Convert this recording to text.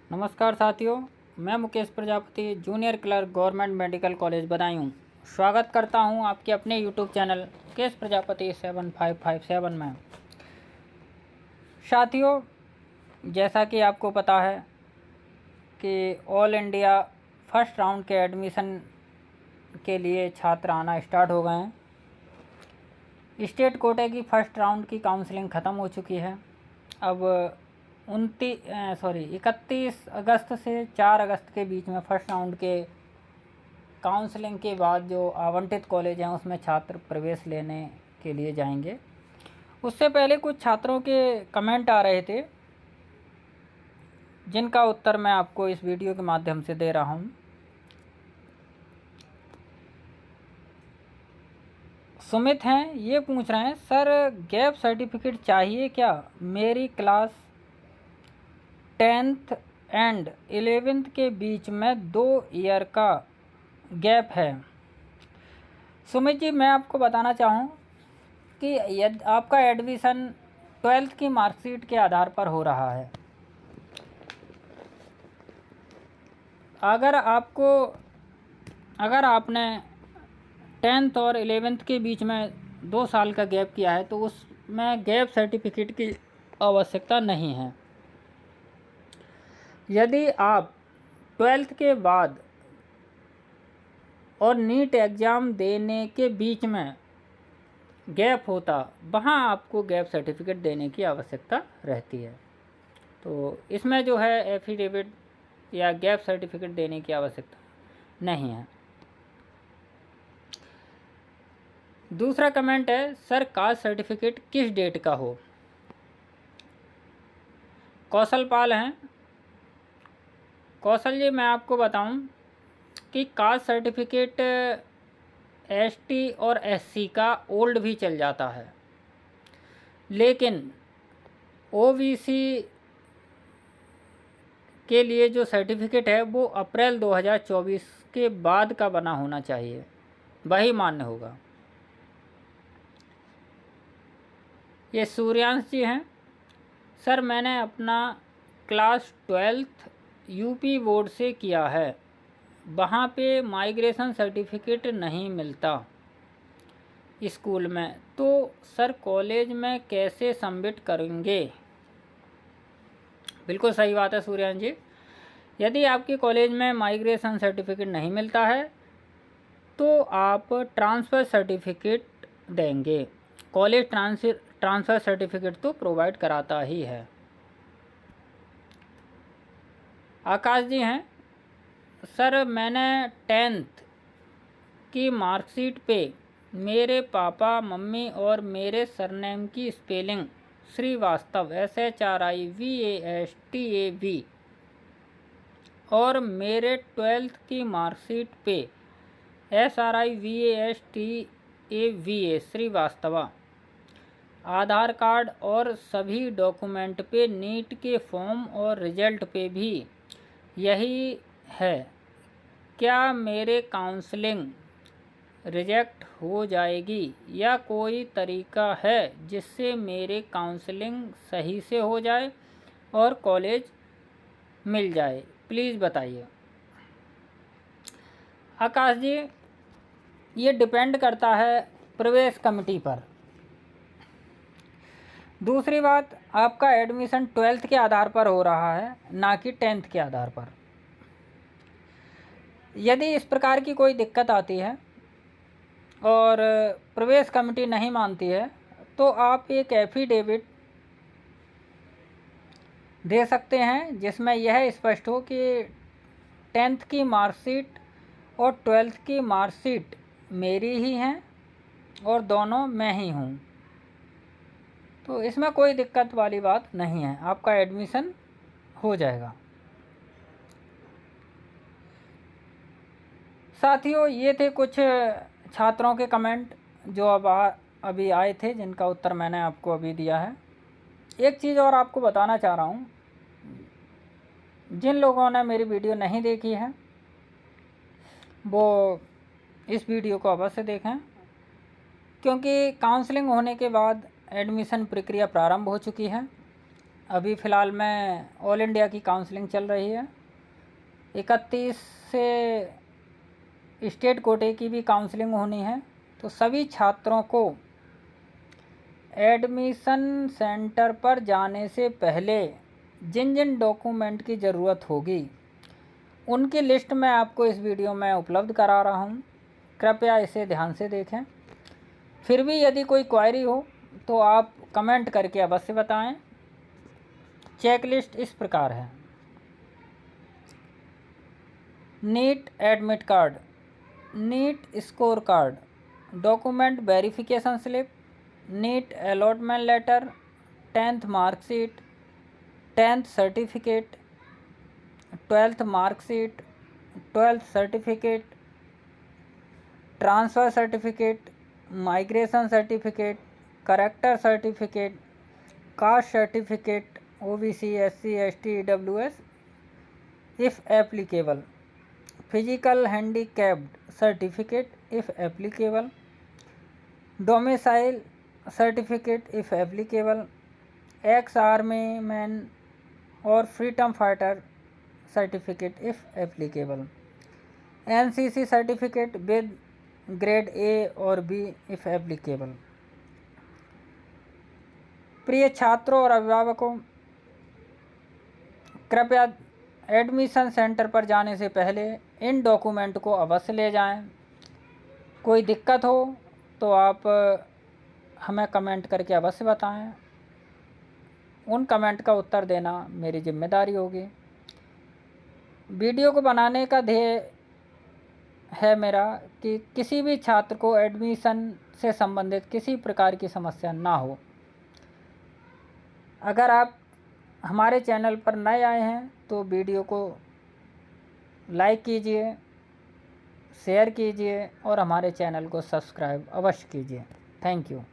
नमस्कार साथियों, मैं Mukesh Prajapati junior clerk government medical college Badaun स्वागत करता हूं आपके अपने यूट्यूब चैनल मुकेश प्रजापति 7557 में। साथियों, जैसा कि आपको पता है कि ऑल इंडिया फर्स्ट राउंड के एडमिशन के लिए छात्र आना स्टार्ट हो गए हैं। स्टेट कोटे की फर्स्ट राउंड की काउंसलिंग ख़त्म हो चुकी है। अब 31 अगस्त से 4 अगस्त के बीच में फर्स्ट राउंड के काउंसलिंग के बाद जो आवंटित कॉलेज हैं उसमें छात्र प्रवेश लेने के लिए जाएंगे। उससे पहले कुछ छात्रों के कमेंट आ रहे थे जिनका उत्तर मैं आपको इस वीडियो के माध्यम से दे रहा हूं। सुमित हैं, ये पूछ रहे हैं, सर गैप सर्टिफिकेट चाहिए क्या? मेरी क्लास 10th एंड 11th के बीच में 2 ईयर का गैप है। सुमित जी, मैं आपको बताना चाहूँ कि यदि आपका एडमिशन 12th की मार्कशीट के आधार पर हो रहा है, अगर आपने 10th और 11th के बीच में 2 साल का गैप किया है तो उसमें गैप सर्टिफिकेट की आवश्यकता नहीं है। यदि आप 12th के बाद और नीट एग्ज़ाम देने के बीच में गैप होता, वहाँ आपको गैप सर्टिफिकेट देने की आवश्यकता रहती है। तो इसमें जो है एफिडेविट या गैप सर्टिफिकेट देने की आवश्यकता नहीं है। दूसरा कमेंट है, सर कास्ट सर्टिफिकेट किस डेट का हो? कौशल पाल हैं। कौशल जी, मैं आपको बताऊं कि कास्ट सर्टिफिकेट एसटी और एससी का ओल्ड भी चल जाता है, लेकिन ओबीसी के लिए जो सर्टिफिकेट है वो अप्रैल 2024 के बाद का बना होना चाहिए, वही मान्य होगा। ये सूर्यांश जी हैं, सर मैंने अपना क्लास 12th यूपी बोर्ड से किया है, वहाँ पे माइग्रेशन सर्टिफिकेट नहीं मिलता स्कूल में, तो सर कॉलेज में कैसे सबमिट करेंगे? बिल्कुल सही बात है सूर्यांश जी। यदि आपके कॉलेज में माइग्रेशन सर्टिफिकेट नहीं मिलता है तो आप ट्रांसफ़र सर्टिफिकेट देंगे। कॉलेज ट्रांसफ़र सर्टिफिकेट तो प्रोवाइड कराता ही है। आकाश जी हैं, सर मैंने 10th की मार्कशीट पे मेरे पापा मम्मी और मेरे सरनेम की स्पेलिंग श्रीवास्तव SHRIVASTAV और मेरे 12th की मार्कशीट पे SRIVASTAVA श्रीवास्तवा, आधार कार्ड और सभी डॉक्यूमेंट पे नीट के फॉर्म और रिजल्ट पे भी यही है। क्या मेरे काउंसलिंग रिजेक्ट हो जाएगी या कोई तरीका है जिससे मेरे काउंसलिंग सही से हो जाए और कॉलेज मिल जाए? प्लीज़ बताइए। आकाश जी, ये डिपेंड करता है प्रवेश कमेटी पर। दूसरी बात, आपका एडमिशन 12th के आधार पर हो रहा है, ना कि 10th के आधार पर। यदि इस प्रकार की कोई दिक्कत आती है और प्रवेश कमेटी नहीं मानती है तो आप एक एफिडेविट दे सकते हैं जिसमें यह स्पष्ट हो कि 10th की मार्कशीट और 12th की मार्कशीट मेरी ही हैं और दोनों मैं ही हूँ। तो इसमें कोई दिक्कत वाली बात नहीं है, आपका एडमिशन हो जाएगा। साथियों, ये थे कुछ छात्रों के कमेंट जो अभी आए थे, जिनका उत्तर मैंने आपको अभी दिया है। एक चीज़ और आपको बताना चाह रहा हूँ, जिन लोगों ने मेरी वीडियो नहीं देखी है वो इस वीडियो को अवश्य देखें, क्योंकि काउंसलिंग होने के बाद एडमिशन प्रक्रिया प्रारंभ हो चुकी है। अभी फ़िलहाल में ऑल इंडिया की काउंसलिंग चल रही है। 31 से स्टेट कोटे की भी काउंसलिंग होनी है। तो सभी छात्रों को एडमिशन सेंटर पर जाने से पहले जिन जिन डॉक्यूमेंट की ज़रूरत होगी उनकी लिस्ट मैं आपको इस वीडियो में उपलब्ध करा रहा हूँ। कृपया इसे ध्यान से देखें। फिर भी यदि कोई क्वेरी हो तो आप कमेंट करके अवश्य बताएं। चेकलिस्ट इस प्रकार है: NEET admit card, NEET score card, document verification slip, NEET allotment letter, 10th marksheet, 10th certificate, 12th marksheet, 12th certificate, transfer certificate, migration certificate, character certificate, caste certificate, OBC, SC, ST, EWS if applicable, physical handicapped certificate if applicable, domicile certificate if applicable, ex army man और freedom fighter certificate if applicable, NCC certificate with grade A और B if applicable। प्रिय छात्रों और अभिभावकों, कृपया admission centre पर जाने से पहले इन डॉक्यूमेंट को अवश्य ले जाएं। कोई दिक्कत हो तो आप हमें कमेंट करके अवश्य बताएं। उन कमेंट का उत्तर देना मेरी जिम्मेदारी होगी। वीडियो को बनाने का ध्येय है मेरा कि किसी भी छात्र को एडमिशन से संबंधित किसी प्रकार की समस्या ना हो। अगर आप हमारे चैनल पर नए आए हैं तो वीडियो को लाइक कीजिए, शेयर कीजिए और हमारे चैनल को सब्सक्राइब अवश्य कीजिए। Thank you.